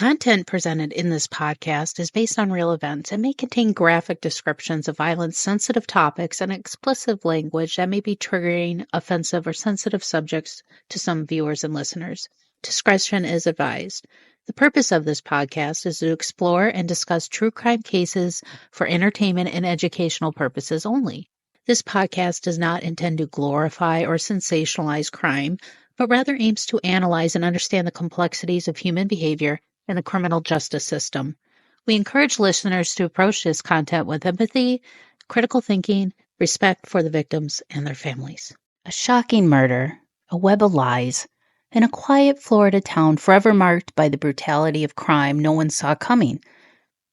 content presented in this podcast is based on real events and may contain graphic descriptions of violence, sensitive topics, and explicit language that may be triggering, offensive, or sensitive subjects to some viewers and listeners. Discretion is advised. The purpose of this podcast is to explore and discuss true crime cases for entertainment and educational purposes only. This podcast does not intend to glorify or sensationalize crime, but rather aims to analyze and understand the complexities of human behavior and the criminal justice system. We encourage listeners to approach this content with empathy, critical thinking, respect for the victims and their families. A shocking murder, a web of lies, in a quiet Florida town forever marked by the brutality of crime no one saw coming.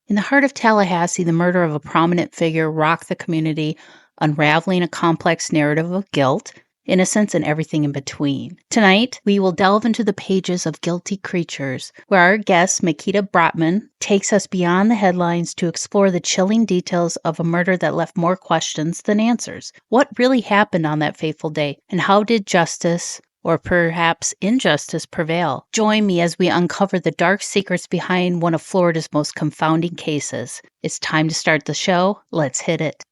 In the heart of Tallahassee, the murder of a prominent figure rocked the community, unraveling a complex narrative of guilt, innocence, and everything in between. Tonight, we will delve into the pages of Guilty Creatures, where our guest, Mikita Brottman, takes us beyond the headlines to explore the chilling details of a murder that left more questions than answers. What really happened on that fateful day, and how did justice, or perhaps injustice, prevail? Join me as we uncover the dark secrets behind one of Florida's most confounding cases. It's time to start the show. Let's hit it.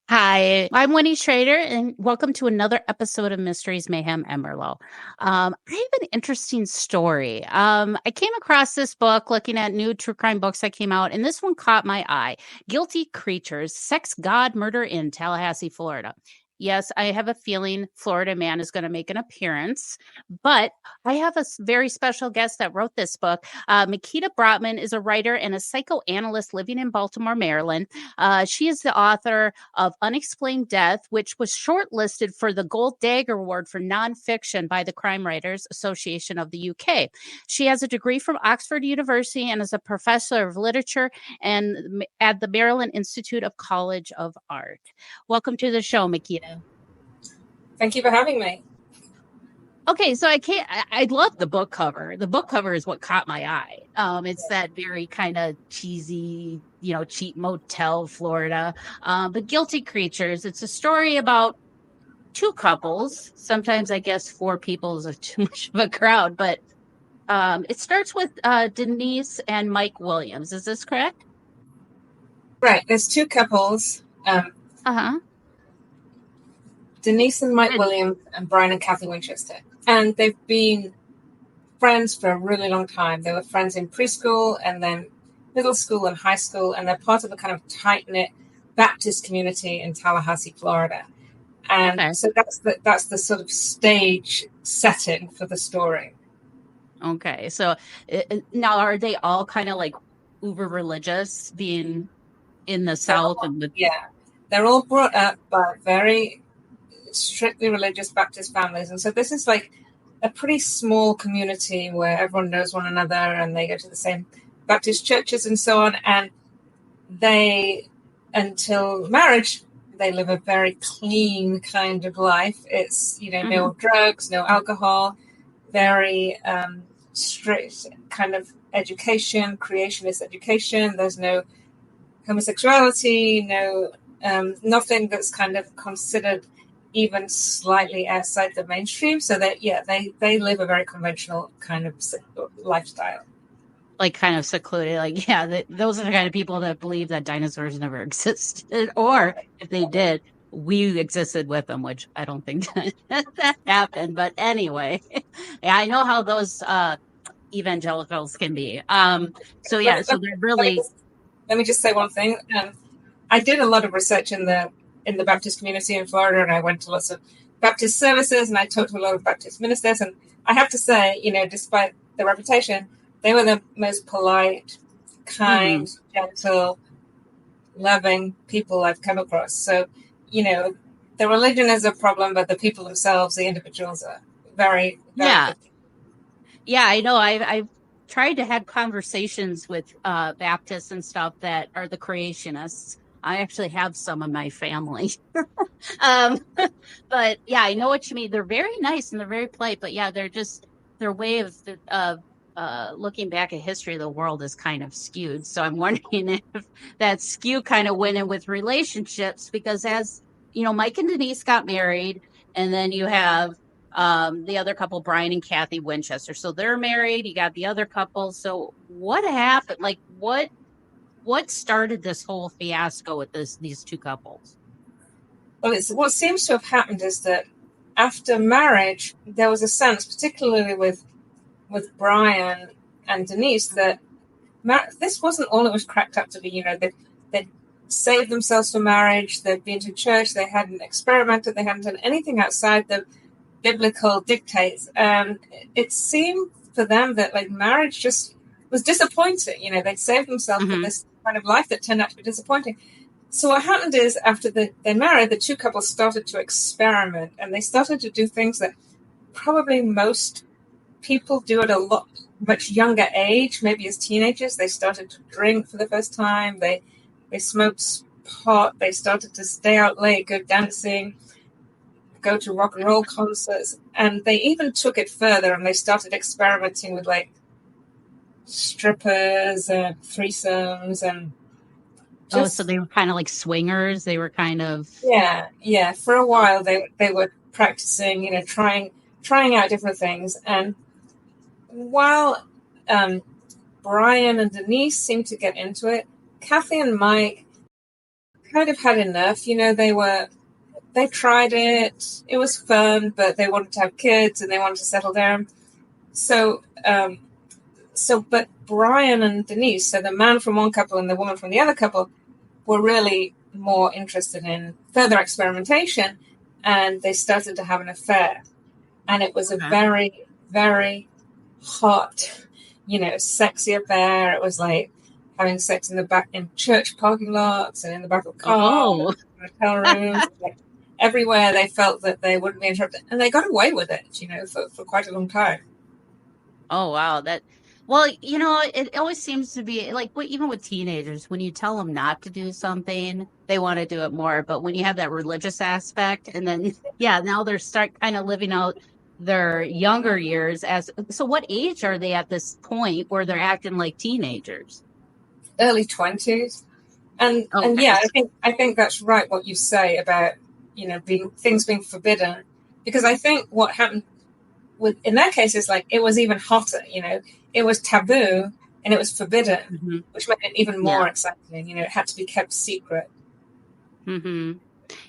Hi, I'm Winnie Schrader, and welcome to another episode of Mysteries, Mayhem, and Merlot. I have an interesting story. I came across this book looking at new true crime books that came out, and this one caught my eye. Guilty Creatures, Sex, God, Murder in Tallahassee, Florida. Yes, I have a feeling Florida Man is going to make an appearance, but I have a very special guest that wrote this book. Mikita Brottman is a writer and a psychoanalyst living in Baltimore, Maryland. She is the author of Unexplained Death, which was shortlisted for the Gold Dagger Award for nonfiction by the Crime Writers Association of the UK. She has a degree from Oxford University and is a professor of literature and at the Maryland Institute of College of Art. Welcome to the show, Mikita. Thank you for having me. Okay, so I love the book cover. The book cover is what caught my eye. It's that very kind of cheesy, cheap motel Florida. But Guilty Creatures, it's a story about two couples. Sometimes I guess four people is too much of a crowd, but it starts with Denise and Mike Williams. Is this correct? Right. There's two couples. Denise and Mike Williams and Brian and Kathy Winchester. And they've been friends for a really long time. They were friends in preschool and then middle school and high school. And they're part of a kind of tight-knit Baptist community in Tallahassee, Florida. And so that's the sort of stage setting for the story. Okay. So now are they all kind of like uber religious, being in the South? Yeah. They're all brought up by very strictly religious Baptist families, and so this is like a pretty small community where everyone knows one another and they go to the same Baptist churches and so on, and they, until marriage, they live a very clean kind of life. It's no drugs, no alcohol, very strict kind of education, creationist education. There's no homosexuality, no nothing that's kind of considered even slightly outside the mainstream. So that, they live a very conventional kind of lifestyle. Like kind of secluded, those are the kind of people that believe that dinosaurs never existed, or if they did, we existed with them, which I don't think that happened. But anyway, I know how those evangelicals can be. So they're really... Let me just say one thing. I did a lot of research in the Baptist community in Florida, and I went to lots of Baptist services, and I talked to a lot of Baptist ministers. And I have to say, despite their reputation, they were the most polite, kind, gentle, loving people I've come across. So, the religion is a problem, but the people themselves, the individuals, are very, very good. Yeah, I know. I've tried to have conversations with Baptists and stuff that are the creationists. I actually have some in my family. But yeah, I know what you mean. They're very nice and they're very polite, but yeah, they're just their way of looking back at history of the world is kind of skewed. So I'm wondering if that skew kind of went in with relationships, because as Mike and Denise got married, and then you have the other couple, Brian and Kathy Winchester. So they're married. You got the other couple. So what happened? Like what started this whole fiasco with these two couples? Well, what seems to have happened is that after marriage, there was a sense, particularly with Brian and Denise, that this wasn't all it was cracked up to be. They'd saved themselves for marriage. They'd been to church. They hadn't experimented. They hadn't done anything outside the biblical dictates. And it seemed for them that marriage just was disappointing. They'd saved themselves for this kind of life that turned out to be disappointing. So what happened is after they married, the two couples started to experiment, and they started to do things that probably most people do at a much younger age. Maybe as teenagers, they started to drink for the first time. They smoked pot. They started to stay out late, go dancing, go to rock and roll concerts, and they even took it further and they started experimenting with strippers and threesomes and. So they were kind of like swingers. They were kind of yeah. For a while, they were practicing, trying out different things. And while Brian and Denise seemed to get into it, Kathy and Mike kind of had enough. They tried it. It was fun, but they wanted to have kids and they wanted to settle down. But Brian and Denise, so the man from one couple and the woman from the other couple, were really more interested in further experimentation, and they started to have an affair. And it was a very, very hot, sexy affair. It was like having sex in church parking lots and in the back of cars, hotel rooms, everywhere they felt that they wouldn't be interrupted. And they got away with it, for quite a long time. Oh, wow. Well, it always seems to be even with teenagers, when you tell them not to do something, they want to do it more. But when you have that religious aspect, and then, now they're start kind of living out their younger years so what age are they at this point where they're acting like teenagers? Early 20s. And I think that's right what you say about, things being forbidden, because I think what happened in their case is it was even hotter, it was taboo and it was forbidden, which made it even more exciting. It had to be kept secret.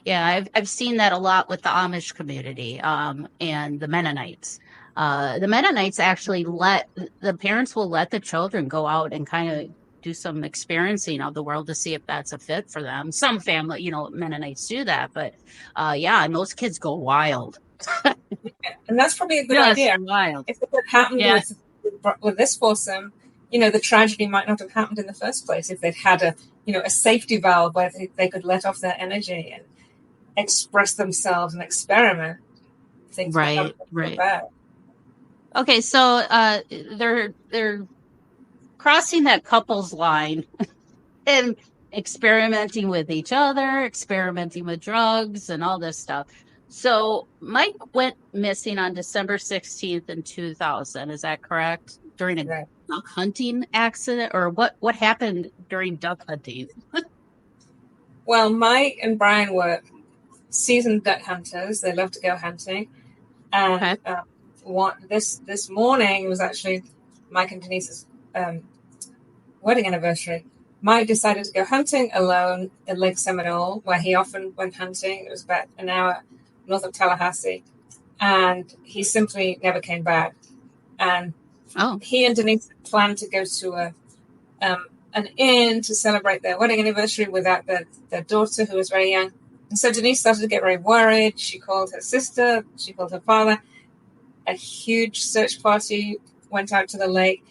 Yeah, I've seen that a lot with the Amish community and the Mennonites. The Mennonites actually the parents will let the children go out and kind of do some experiencing of the world to see if that's a fit for them. Some family, Mennonites do that, but and those kids go wild. And that's probably a good idea. Wild. If it had happened with this foursome, the tragedy might not have happened in the first place if they'd had a safety valve where they could let off their energy and express themselves and experiment. Things right. Okay, so they're crossing that couples line and experimenting with each other, experimenting with drugs and all this stuff. So Mike went missing on December 16th in 2000. Is that correct? During a duck hunting accident, or what happened during duck hunting? Well, Mike and Brian were seasoned duck hunters. They love to go hunting. And this morning was actually Mike and Denise's wedding anniversary. Mike decided to go hunting alone in Lake Seminole, where he often went hunting. It was about an hour north of Tallahassee, and he simply never came back. And he and Denise planned to go to an inn to celebrate their wedding anniversary without their daughter, who was very young. And so Denise started to get very worried. She called her sister. She called her father. A huge search party went out to the lake.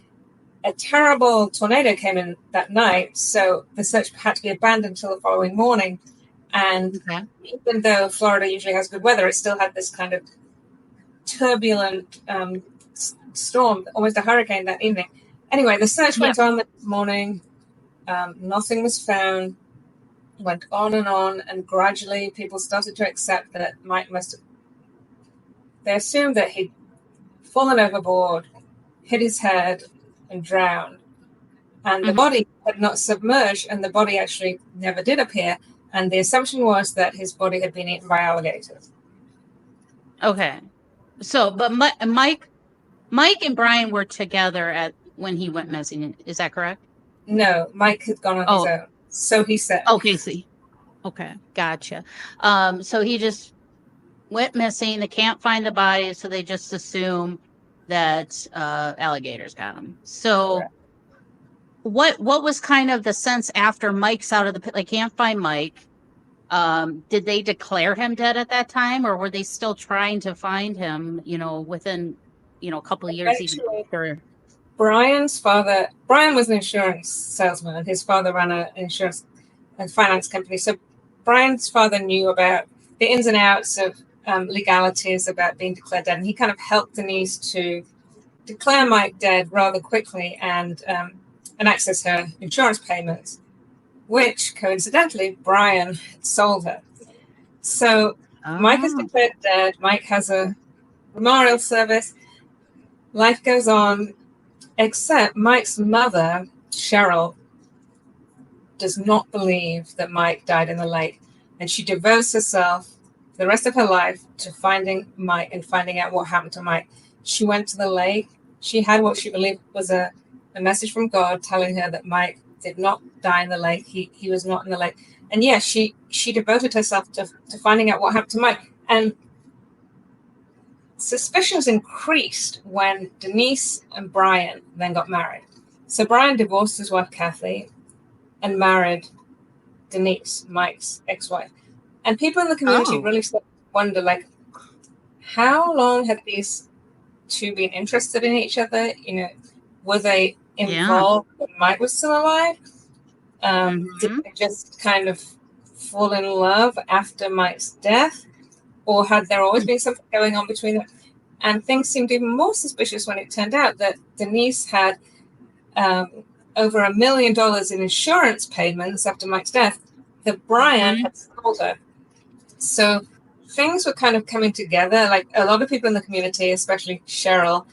A terrible tornado came in that night, so the search had to be abandoned until the following morning. And even though Florida usually has good weather, it still had this kind of turbulent storm, almost a hurricane that evening. Anyway, the search went on that morning. Nothing was found. Went on, and gradually people started to accept that Mike must have... They assumed that he'd fallen overboard, hit his head, and drowned. And the body had not submerged, and the body actually never did appear. And the assumption was that his body had been eaten by alligators. Okay. So, but Mike and Brian were together when he went missing. Is that correct? No, Mike had gone on his own. So he said. Okay, see. Okay, gotcha. So he just went missing. They can't find the body, so they just assume that alligators got him. So Correct. What was kind of the sense after Mike's out of the pit? They can't find Mike. Did they declare him dead at that time, or were they still trying to find him, within, a couple of years even after? Brian was an insurance salesman, and his father ran an insurance and finance company. So Brian's father knew about the ins and outs of legalities about being declared dead, and he kind of helped Denise to declare Mike dead rather quickly and access her insurance payments, which coincidentally Brian sold her. So Mike is declared dead. Mike has a memorial service. Life goes on, except Mike's mother, Cheryl, does not believe that Mike died in the lake, and she devotes herself the rest of her life to finding Mike and finding out what happened to Mike. She went to the lake. She had what she believed was a message from God telling her that Mike did not die in the lake. He was not in the lake. And she devoted herself to finding out what happened to Mike. And suspicions increased when Denise and Brian then got married. So Brian divorced his wife, Kathy, and married Denise, Mike's ex-wife. And people in the community really started to wonder, how long had these two been interested in each other? Were they involved when Mike was still alive? Did they just kind of fall in love after Mike's death? Or had there always been something going on between them? And things seemed even more suspicious when it turned out that Denise had over $1 million in insurance payments after Mike's death that Brian had sold her. So things were kind of coming together. Like a lot of people in the community, especially Cheryl,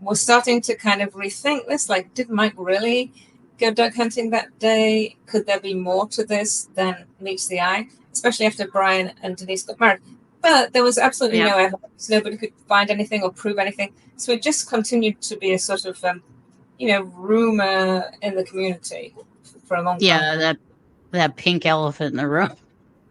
were starting to kind of rethink this. Like, did Mike really go duck hunting that day? Could there be more to this than meets the eye? Especially after Brian and Denise got married. But there was absolutely no evidence. Nobody could find anything or prove anything. So it just continued to be a sort of, rumor in the community for a long time. Yeah, that pink elephant in the room.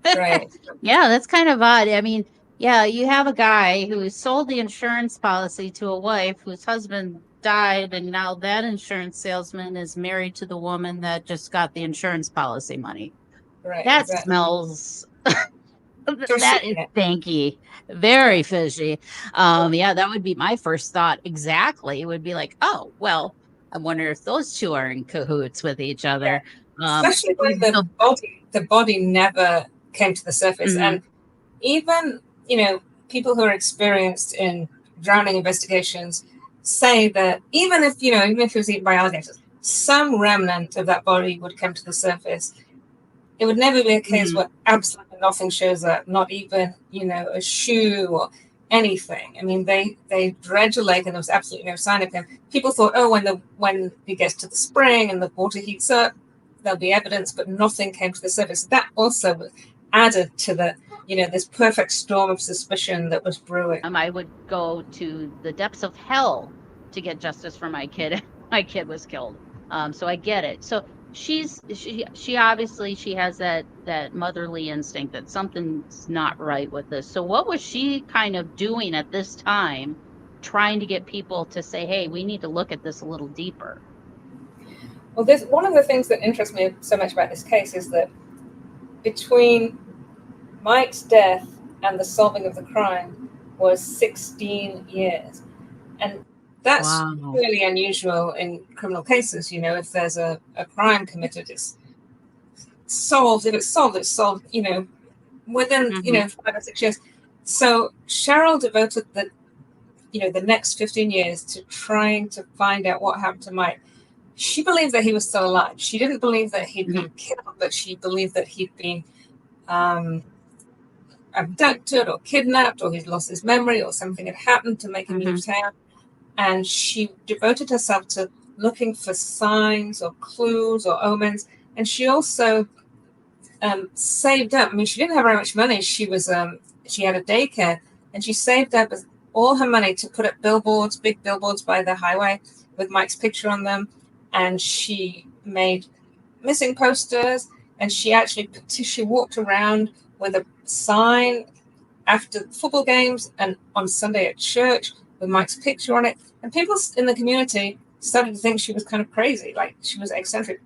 Right. Yeah, that's kind of odd. I mean, you have a guy who sold the insurance policy to a wife whose husband died, and now that insurance salesman is married to the woman that just got the insurance policy money. Right. That smells... That is stinky. Very fishy. That would be my first thought. Exactly. It would be like, oh, well, I wonder if those two are in cahoots with each other. Especially when the body never came to the surface. And even, people who are experienced in drowning investigations say that even if it was eaten by alligators, some remnant of that body would come to the surface. It would never be a case where absolutely nothing shows up, not even, a shoe or anything. I mean, they dredged a lake and there was absolutely no sign of him. People thought, when he gets to the spring and the water heats up, there'll be evidence, but nothing came to the surface. That also was added to the, this perfect storm of suspicion that was brewing. I would go to the depths of hell to get justice for my kid. My kid was killed. So I get it. So she obviously has that motherly instinct that something's not right with this. So what was she kind of doing at this time, trying to get people to say, hey, we need to look at this a little deeper? Well, one of the things that interests me so much about this case is that between Mike's death and the solving of the crime was 16 years. And that's really unusual in criminal cases. You know, if there's a crime committed, it's solved. If it's solved, you know, within, you know, 5 or 6 years. So Cheryl devoted the next 15 years to trying to find out what happened to Mike. She believed that he was still alive. She didn't believe that he'd been killed, but she believed that he'd been abducted or kidnapped, or he'd lost his memory, or something had happened to make him leave town. And she devoted herself to looking for signs or clues or omens. And she also saved up. I mean, she didn't have very much money. She had a daycare, and she saved up all her money to put up billboards, big billboards by the highway with Mike's picture on them. And she made missing posters, and she walked around with a sign after football games and on Sunday at church with Mike's picture on it. And people in the community started to think she was kind of crazy, like she was eccentric.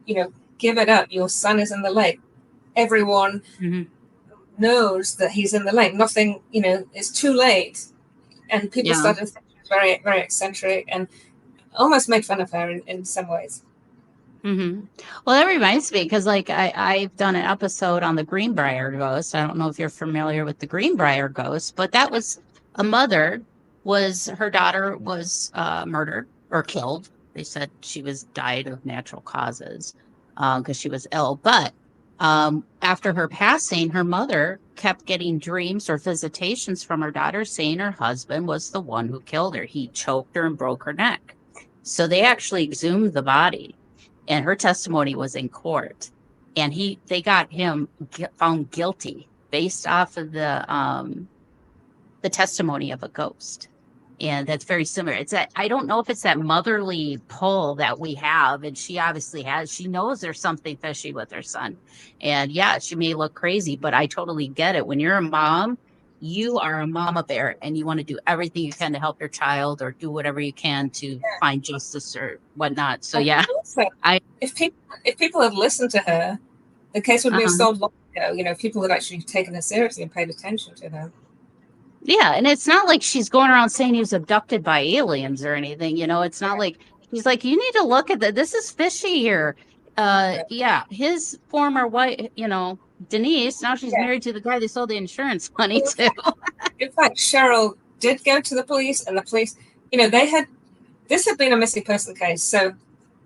You know, give it up. Your son is in the lake. Everyone knows that he's in the lake. Nothing, you know, it's too late. And people started to think she was very, very eccentric and almost made fun of her in some ways. Well, that reminds me, because like I've done an episode on the Greenbrier ghost. I don't know if you're familiar with the Greenbrier ghost, but that was a mother. Her daughter was murdered or killed. They said she died of natural causes because she was ill. But after her passing, her mother kept getting dreams or visitations from her daughter saying her husband was the one who killed her. He choked her and broke her neck. So they actually exhumed the body, and her testimony was in court. And they got him found guilty based off of the testimony of a ghost. And that's very similar. I don't know if it's that motherly pull that we have, and she obviously has. She knows there's something fishy with her son. And yeah, she may look crazy, but I totally get it. When you're a mom, you are a mama bear, and you want to do everything you can to help your child or do whatever you can to find justice or whatnot. So yeah, if people had listened to her, the case would have been solved long ago. You know, if people had actually taken her seriously and paid attention to her. Yeah, and it's not like she's going around saying he was abducted by aliens or anything. You know, it's not like he's like, you need to look at that. This is fishy here. His former wife, you know, Denise, now she's married to the guy they sold the insurance money to. In fact, Cheryl did go to the police, and the police, you know, this had been a missing person case. So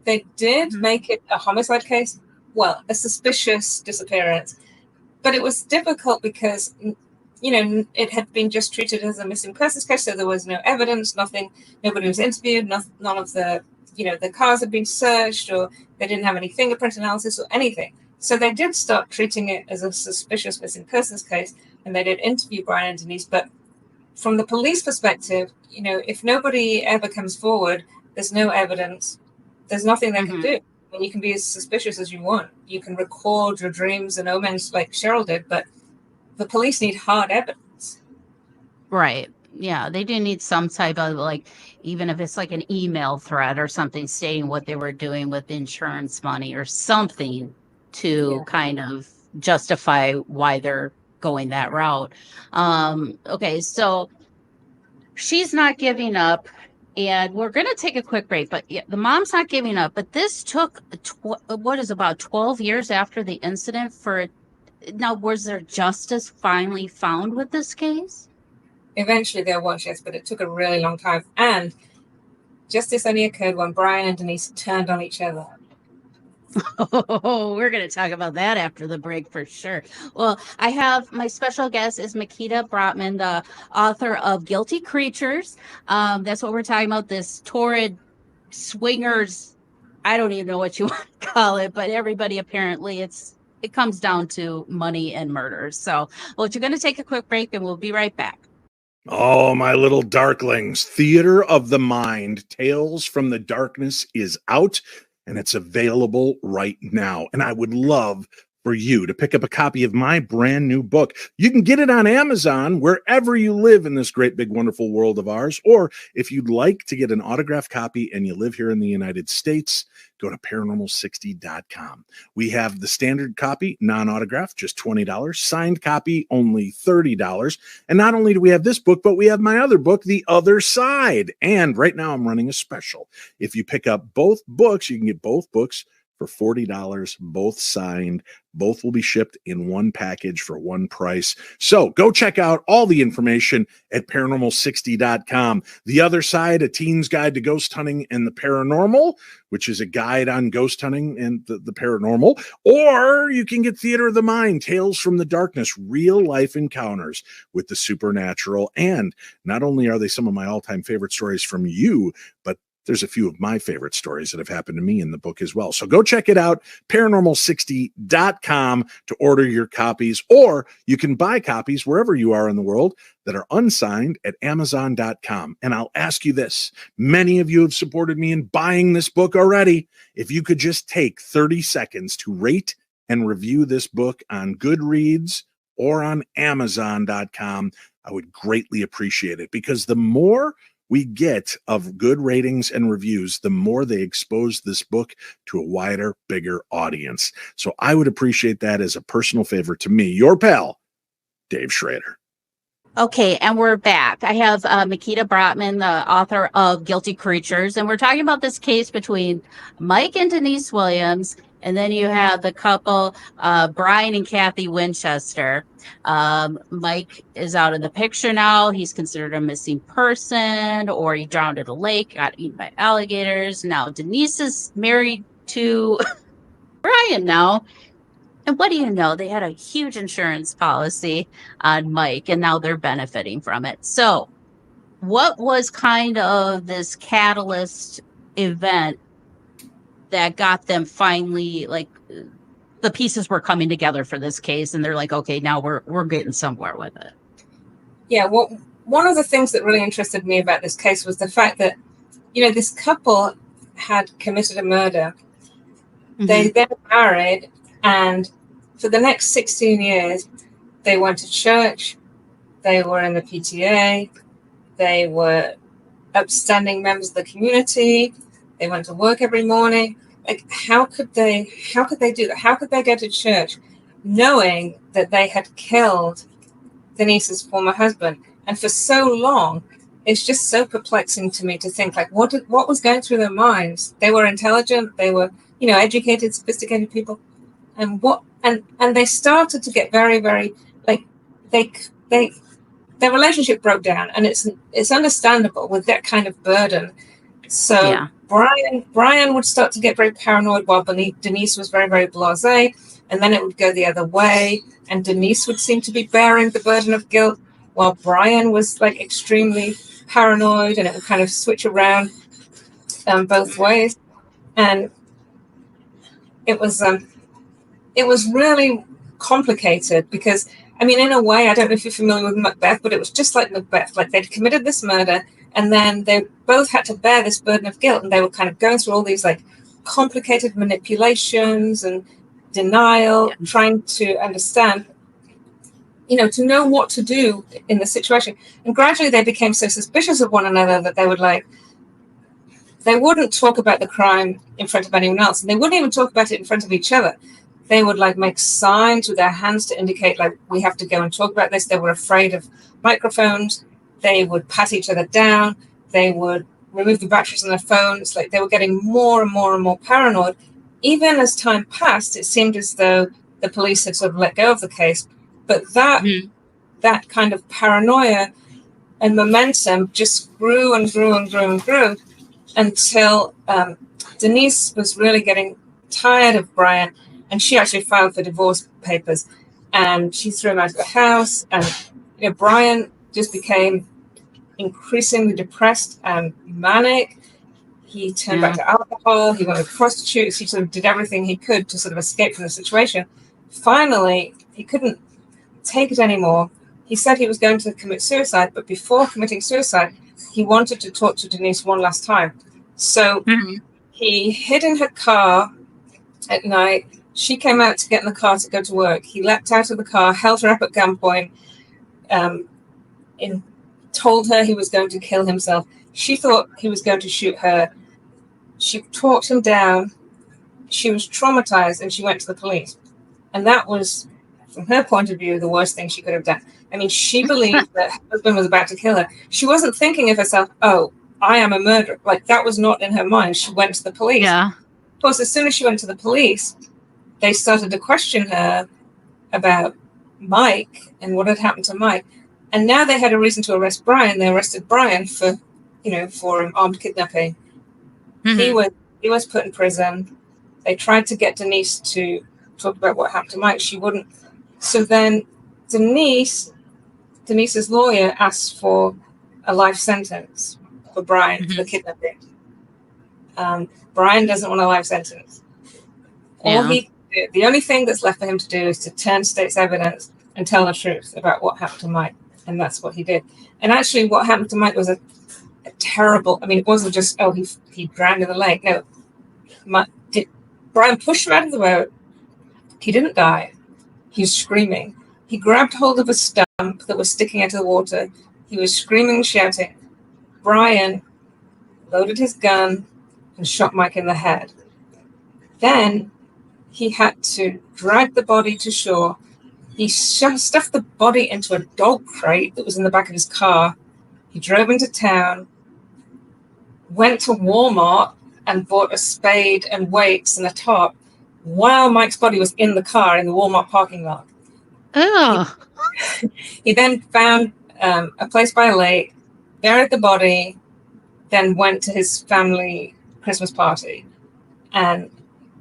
they did make it a homicide case. Well, a suspicious disappearance. But it was difficult because, you know, it had been just treated as a missing persons case. So there was no evidence, nothing, nobody was interviewed, none of the, you know, the cars had been searched, or they didn't have any fingerprint analysis or anything. So they did start treating it as a suspicious missing persons case, and they did interview Brian and Denise. But from the police perspective, you know, if nobody ever comes forward, there's no evidence, there's nothing they can do. I mean, you can be as suspicious as you want. You can record your dreams and omens like Cheryl did, but the police need hard evidence. Right. Yeah, they do need some type of, like, even if it's like an email thread or something stating what they were doing with insurance money or something to kind of justify why they're going that route. Okay, so she's not giving up, and we're going to take a quick break, but the mom's not giving up. But this took, about 12 years after the incident for it. Now, was there justice finally found with this case? Eventually there was, yes, but it took a really long time. And justice only occurred when Brian and Denise turned on each other. Oh, we're going to talk about that after the break for sure. Well, I have my special guest is Mikita Brottman, the author of Guilty Creatures. That's what we're talking about, this torrid swingers. I don't even know what you want to call it, but everybody apparently it comes down to money and murder. So, well, you're going to take a quick break, and we'll be right back. Oh, my little darklings, Theater of the Mind, Tales from the Darkness is out, and it's available right now. And I would love for you to pick up a copy of my brand new book. You can get it on Amazon wherever you live in this great, big, wonderful world of ours. Or if you'd like to get an autographed copy and you live here in the United States, go to paranormal60.com. We have the standard copy, non-autographed, just $20. Signed copy, only $30. And not only do we have this book, but we have my other book, The Other Side. And right now I'm running a special. If you pick up both books, you can get both books for $40, both signed. Both will be shipped in one package for one price. So go check out all the information at paranormal60.com. The Other Side, a teen's guide to ghost hunting and the paranormal, which is a guide on ghost hunting and the paranormal. Or you can get Theater of the Mind, Tales from the Darkness, real life encounters with the supernatural. And not only are they some of my all-time favorite stories from you, but there's a few of my favorite stories that have happened to me in the book as well. So go check it out, paranormal60.com, to order your copies, or you can buy copies wherever you are in the world that are unsigned at amazon.com. And I'll ask you this. Many of you have supported me in buying this book already. If you could just take 30 seconds to rate and review this book on Goodreads or on amazon.com, I would greatly appreciate it, because the more we get of good ratings and reviews, the more they expose this book to a wider, bigger audience. So I would appreciate that as a personal favor to me, your pal, Dave Schrader. Okay, and we're back. I have Mikita Brottman, the author of Guilty Creatures, and we're talking about this case between Mike and Denise Williams, and then you have the couple, Brian and Kathy Winchester. Mike is out of the picture now. He's considered a missing person, or he drowned in a lake, got eaten by alligators. Now Denise is married to Brian now. And what do you know? They had a huge insurance policy on Mike, and now they're benefiting from it. So what was kind of this catalyst event that got them finally, like, the pieces were coming together for this case, and they're like, okay, now we're getting somewhere with it? Yeah, well, one of the things that really interested me about this case was the fact that, this couple had committed a murder. Mm-hmm. They then married, and for the next 16 years, they went to church, they were in the PTA, they were upstanding members of the community, they went to work every morning. Like, how could they do that? How could they go to church knowing that they had killed Denise's former husband? And for so long, it's just so perplexing to me to think, like, what was going through their minds? They were intelligent, they were, educated, sophisticated people. And they started to get very, very, like, their relationship broke down, and it's understandable with that kind of burden. So yeah. Brian would start to get very paranoid, while Denise was very, very blasé, and then it would go the other way, and Denise would seem to be bearing the burden of guilt, while Brian was, like, extremely paranoid, and it would kind of switch around both ways. And it was really complicated because, in a way, I don't know if you're familiar with Macbeth, but it was just like Macbeth. Like, they'd committed this murder, and then they both had to bear this burden of guilt, and they were kind of going through all these, like, complicated manipulations and denial, trying to understand, to know what to do in the situation. And gradually they became so suspicious of one another that they wouldn't talk about the crime in front of anyone else, and they wouldn't even talk about it in front of each other. They would, like, make signs with their hands to indicate, like, we have to go and talk about this. They were afraid of microphones. They would pat each other down. They would remove the batteries on their phones. Like, they were getting more and more and more paranoid. Even as time passed, it seemed as though the police had sort of let go of the case. But that kind of paranoia and momentum just grew and grew and grew and grew until Denise was really getting tired of Brian, and she actually filed for divorce papers, and she threw him out of the house. And Brian just became increasingly depressed and manic. He turned back to alcohol. He went with prostitutes. He sort of did everything he could to sort of escape from the situation. Finally, he couldn't take it anymore. He said he was going to commit suicide, but before committing suicide, he wanted to talk to Denise one last time. So he hid in her car at night. She came out to get in the car to go to work. He leapt out of the car, held her up at gunpoint, told her he was going to kill himself. She thought he was going to shoot her. She talked him down. She was traumatized, and she went to the police. And that was, from her point of view, the worst thing she could have done. I mean, she believed that her husband was about to kill her. She wasn't thinking of herself, oh, I am a murderer. Like, that was not in her mind. She went to the police. Yeah. Of course, as soon as she went to the police, they started to question her about Mike and what had happened to Mike. And now they had a reason to arrest Brian. They arrested Brian for armed kidnapping. Mm-hmm. He was put in prison. They tried to get Denise to talk about what happened to Mike. She wouldn't. So then Denise's lawyer asked for a life sentence for Brian for the kidnapping. Brian doesn't want a life sentence. The only thing that's left for him to do is to turn state's evidence and tell the truth about what happened to Mike. And that's what he did. And actually what happened to Mike was a terrible, I mean, it wasn't just, he drowned in the lake. No, Brian pushed him out of the boat. He didn't die. He was screaming. He grabbed hold of a stump that was sticking out of the water. He was screaming and shouting. Brian loaded his gun and shot Mike in the head. Then he had to drag the body to shore. He stuffed the body into a dog crate that was in the back of his car. He drove into town, went to Walmart and bought a spade and weights and a tarp while Mike's body was in the car in the Walmart parking lot. Oh. He then found a place by a lake, buried the body, then went to his family Christmas party. And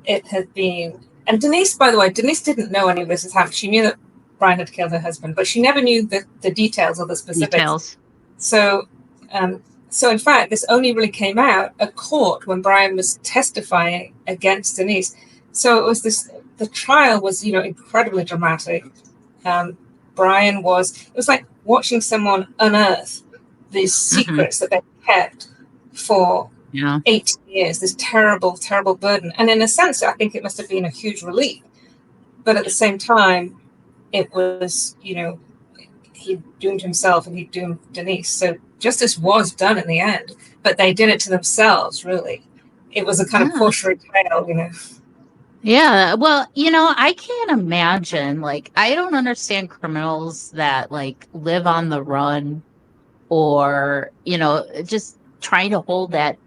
it had been... And Denise, by the way, Denise didn't know any of this had happened. She knew that Brian had killed her husband, but she never knew the details or the specifics. Details. So in fact, this only really came out at court when Brian was testifying against Denise. So it was the trial was, incredibly dramatic. It was like watching someone unearth these secrets that they kept for 18 years, this terrible, terrible burden. And in a sense, I think it must have been a huge relief. But at the same time, it was, he doomed himself and he doomed Denise. So justice was done in the end, but they did it to themselves, really. It was a kind of cautionary tale, Yeah, well, I can't imagine, I don't understand criminals that, live on the run or, just trying to hold that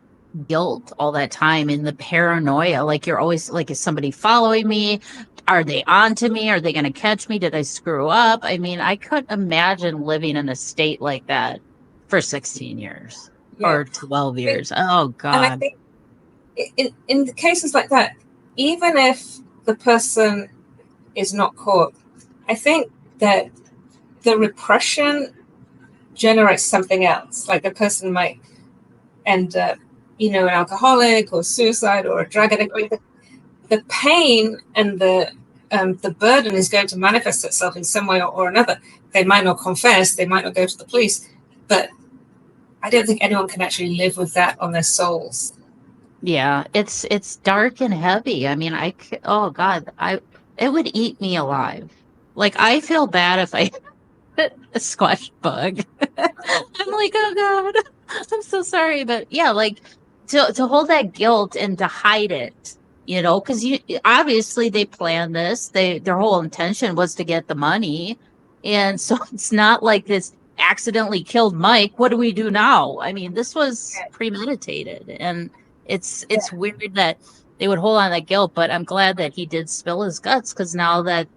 guilt all that time in the paranoia. You're always is somebody following me? Are they on to me? Are they going to catch me? Did I screw up? I mean, I couldn't imagine living in a state like that for 16 years or 12 years. Oh, God. And I think in the cases like that, even if the person is not caught, I think that the repression generates something else. Like the person might end up, an alcoholic or suicide or a drug addict. I mean, the pain and the burden is going to manifest itself in some way or another. They might not confess, they might not go to the police, but I don't think anyone can actually live with that on their souls. Yeah, it's dark and heavy. I mean, oh God, it would eat me alive. I feel bad if I hit a squash bug. I'm like, oh God, I'm so sorry. But yeah, to hold that guilt and to hide it, because obviously they planned this. Their whole intention was to get the money. And so it's not like this accidentally killed Mike. What do we do now? I mean, this was premeditated, and it's weird that they would hold on that guilt, but I'm glad that he did spill his guts, because now that,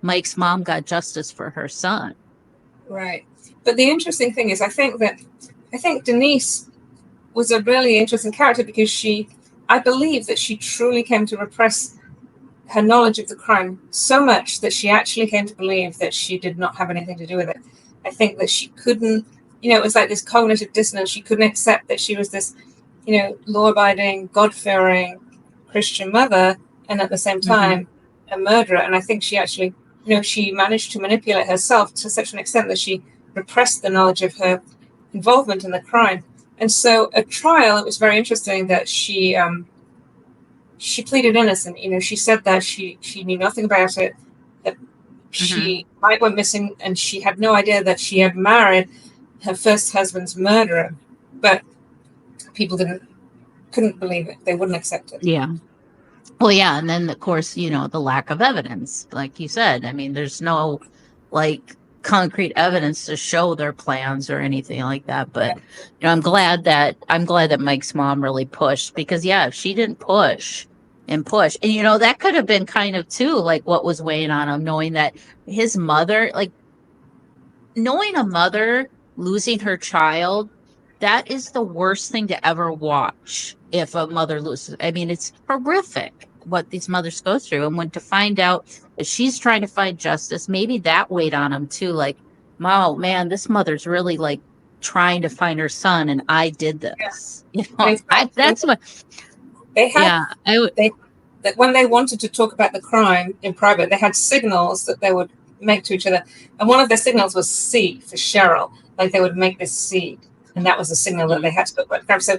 Mike's mom got justice for her son. Right. But the interesting thing is, I think Denise was a really interesting character because I believe that she truly came to repress her knowledge of the crime so much that she actually came to believe that she did not have anything to do with it. I think that she couldn't, it was like this cognitive dissonance. She couldn't accept that she was this, law-abiding, God-fearing Christian mother, and at the same time, a murderer. And I think she actually, she managed to manipulate herself to such an extent that she repressed the knowledge of her involvement in the crime. And so at trial, it was very interesting that she she pleaded innocent. She said that she knew nothing about it, that Mike went missing, and she had no idea that she had married her first husband's murderer. But people couldn't believe it. They wouldn't accept it. Yeah. Well, yeah. And then, of course, the lack of evidence, like you said. I mean, there's no concrete evidence to show their plans or anything like that. But, I'm glad that Mike's mom really pushed, because, if she didn't push and push, and, that could have been kind of too, what was weighing on him, knowing that his mother, knowing a mother losing her child, that is the worst thing to ever watch. If a mother loses, I mean, it's horrific what these mothers go through. And when to find out that she's trying to find justice, maybe that weighed on him too. Wow, man, this mother's really trying to find her son, and I did this. That's what they had. That when they wanted to talk about the crime in private, they had signals that they would make to each other, and one of their signals was C for Cheryl. They would make this C, and that was the signal that they had to put about the crime. So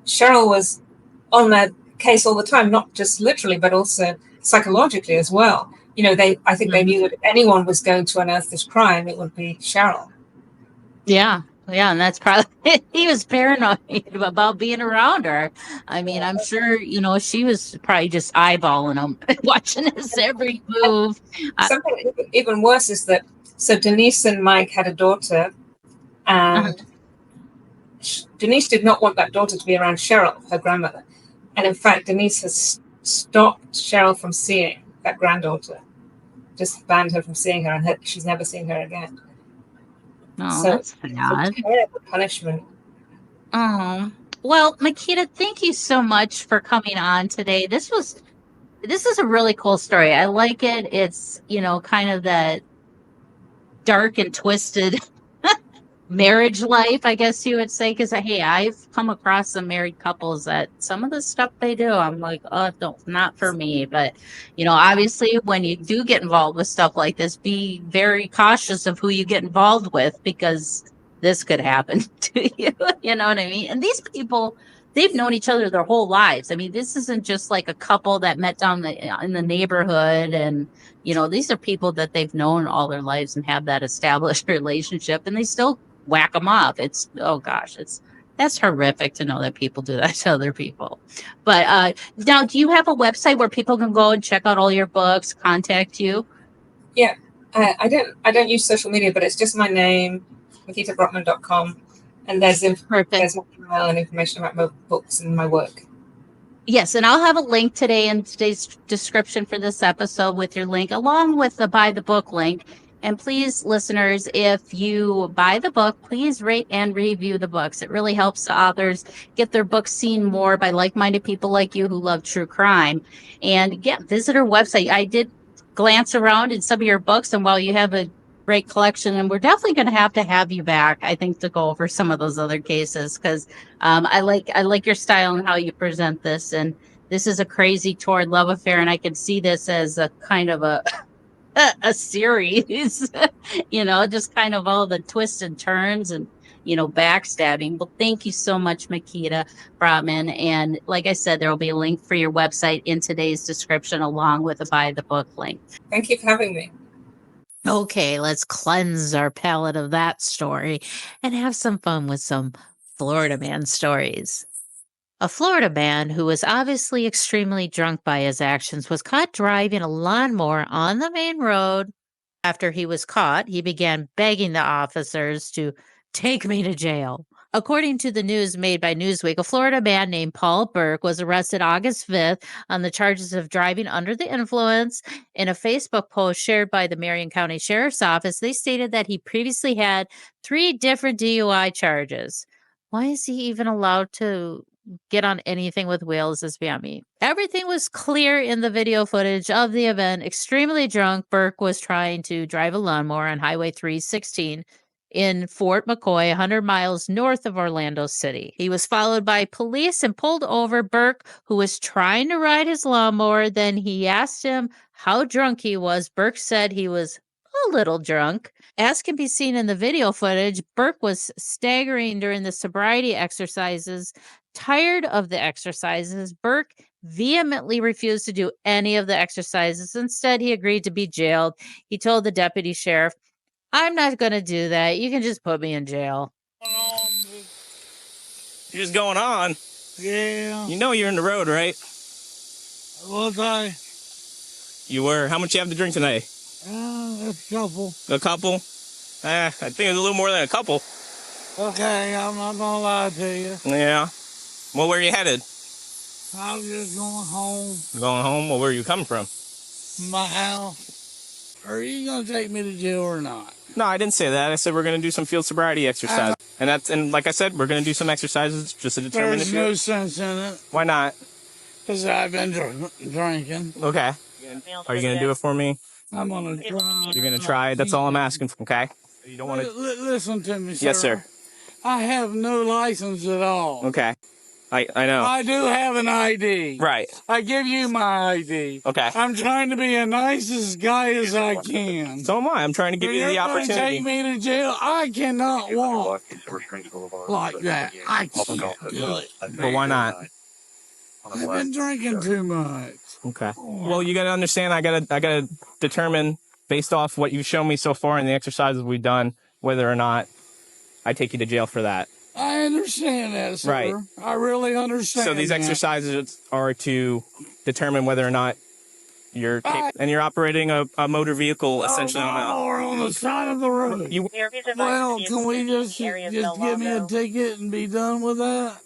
Cheryl was on their case all the time, not just literally, but also psychologically as well. I think they knew that if anyone was going to unearth this crime, it would be Cheryl. Yeah, and that's probably he was paranoid about being around her. I mean, I'm sure she was probably just eyeballing him, watching his every move. Something even worse is that Denise and Mike had a daughter, and Denise did not want that daughter to be around Cheryl, her grandmother. And in fact, Denise has stopped Cheryl from seeing that granddaughter, just banned her from seeing her, and she's never seen her again. Oh, so that's bad. It's a terrible punishment. Oh, well, Mikita, thank you so much for coming on today. This is a really cool story. I like it. It's, kind of that dark and twisted marriage life, I guess you would say, because I've come across some married couples that some of the stuff they do, I'm like, oh, no, not for me. But obviously when you do get involved with stuff like this, be very cautious of who you get involved with, because this could happen to you. You know what I mean? And these people, they've known each other their whole lives. I mean, this isn't just like a couple that met down in the neighborhood, and these are people that they've known all their lives and have that established relationship, and they still whack them off. That's horrific to know that people do that to other people. But now, do you have a website where people can go and check out all your books, contact you? Yeah, I don't use social media, but it's just my name, MikitaBrottman.com, and there's my email and information about my books and my work. Yes, and I'll have a link today in today's description for this episode with your link, along with the buy the book link. And please, listeners, if you buy the book, please rate and review the books. It really helps the authors get their books seen more by like-minded people like you who love true crime. And visit our website. I did glance around in some of your books, and while you have a great collection, and we're definitely going to have you back, I think, to go over some of those other cases, because I like your style and how you present this. And this is a crazy, torrid love affair, and I can see this as a kind of a series, just kind of all the twists and turns and, backstabbing. Well, thank you so much, Mikita Brottman. And like I said, there will be a link for your website in today's description, along with a buy the book link. Thank you for having me. Okay, let's cleanse our palate of that story and have some fun with some Florida man stories. A Florida man who was obviously extremely drunk by his actions was caught driving a lawnmower on the main road. After he was caught, he began begging the officers to take me to jail. According to the news made by Newsweek, a Florida man named Paul Burke was arrested August 5th on the charges of driving under the influence. In a Facebook post shared by the Marion County Sheriff's Office, they stated that he previously had 3 different DUI charges. Why is he even allowed to get on anything with wheels is beyond me. Everything was clear in the video footage of the event. Extremely drunk, Burke was trying to drive a lawnmower on Highway 316 in Fort McCoy, 100 miles north of Orlando City. He was followed by police and pulled over Burke, who was trying to ride his lawnmower. Then he asked him how drunk he was. Burke said he was a little drunk. As can be seen in the video footage, Burke was staggering during the sobriety exercises Tired of the exercises, Burke vehemently refused to do any of the exercises. Instead, he agreed to be jailed. He told the deputy sheriff, "I'm not going to do that. You can just put me in jail." You're just going on? Yeah. You know you're in the road, right? Was I? You were. How much you have to drink today? A couple. A couple? I think it was a little more than a couple. Okay, I'm not gonna lie to you. Yeah. Well, where are you headed? I'm just going home. Going home? Well, where are you coming from? My house. Are you gonna take me to jail or not? No, I didn't say that. I said we're going to do some field sobriety exercise. And like I said, we're going to do some exercises just to determine There's no sense in it. Why not? Because I've been drinking. Okay. Are you going to do it for me? I'm gonna try. You're going to try? That's all I'm asking for, okay? You don't want to... Listen to me, sir. Yes, sir. I have no license at all. Okay. I know. I do have an ID. Right. I give you my ID. Okay. I'm trying to be the nicest guy as I can. So am I. I'm trying to give you the opportunity. Take me to jail. I cannot walk like that. I can't do it. But why not? I've been drinking too much. Okay. Well, you got to understand, I gotta determine, based off what you've shown me so far in the exercises we've done, whether or not I take you to jail for that. I understand that, sir. Right. I really understand. So these exercises are to determine whether or not you're and you're operating a motor vehicle essentially on the side of the road. Well, can we just give me a ticket and be done with that?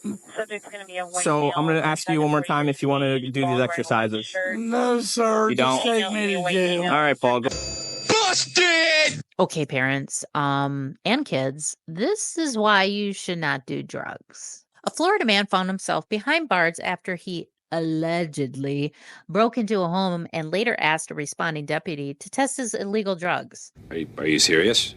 So I'm going to ask you one more time if you want to do these exercises. No, sir. You just don't? take me to jail. All right, Paul. Busted! Okay, parents, and kids, this is why you should not do drugs. A Florida man found himself behind bars after he allegedly broke into a home and later asked a responding deputy to test his illegal drugs. Are you serious?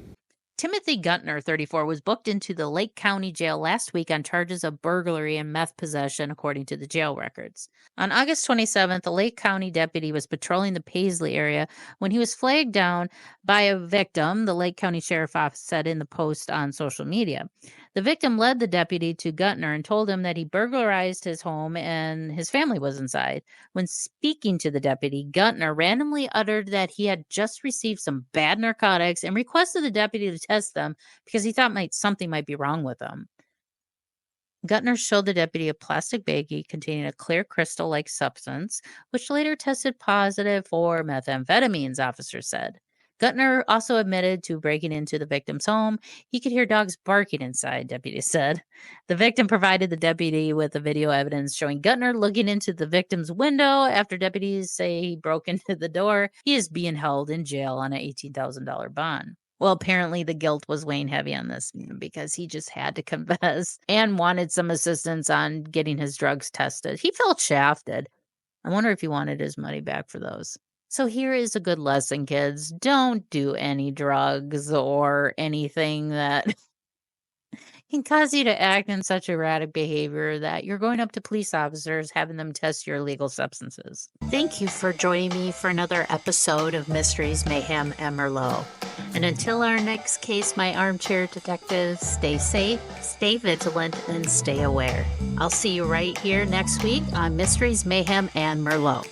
Timothy Guntner, 34, was booked into the Lake County Jail last week on charges of burglary and meth possession, according to the jail records. On August 27th, the Lake County deputy was patrolling the Paisley area when he was flagged down by a victim, the Lake County Sheriff's Office said in the post on social media. The victim led the deputy to Guntner and told him that he burglarized his home and his family was inside. When speaking to the deputy, Guntner randomly uttered that he had just received some bad narcotics and requested the deputy to test them because he thought something might be wrong with them. Guntner showed the deputy a plastic baggie containing a clear crystal-like substance, which later tested positive for methamphetamines, officers said. Guntner also admitted to breaking into the victim's home. He could hear dogs barking inside, deputies said. The victim provided the deputy with the video evidence showing Guntner looking into the victim's window. After deputies say he broke into the door, he is being held in jail on an $18,000 bond. Well, apparently the guilt was weighing heavy on this because he just had to confess and wanted some assistance on getting his drugs tested. He felt shafted. I wonder if he wanted his money back for those. So here is a good lesson, kids. Don't do any drugs or anything that can cause you to act in such erratic behavior that you're going up to police officers, having them test your illegal substances. Thank you for joining me for another episode of Mysteries, Mayhem, and Merlot. And until our next case, my armchair detectives, stay safe, stay vigilant, and stay aware. I'll see you right here next week on Mysteries, Mayhem, and Merlot.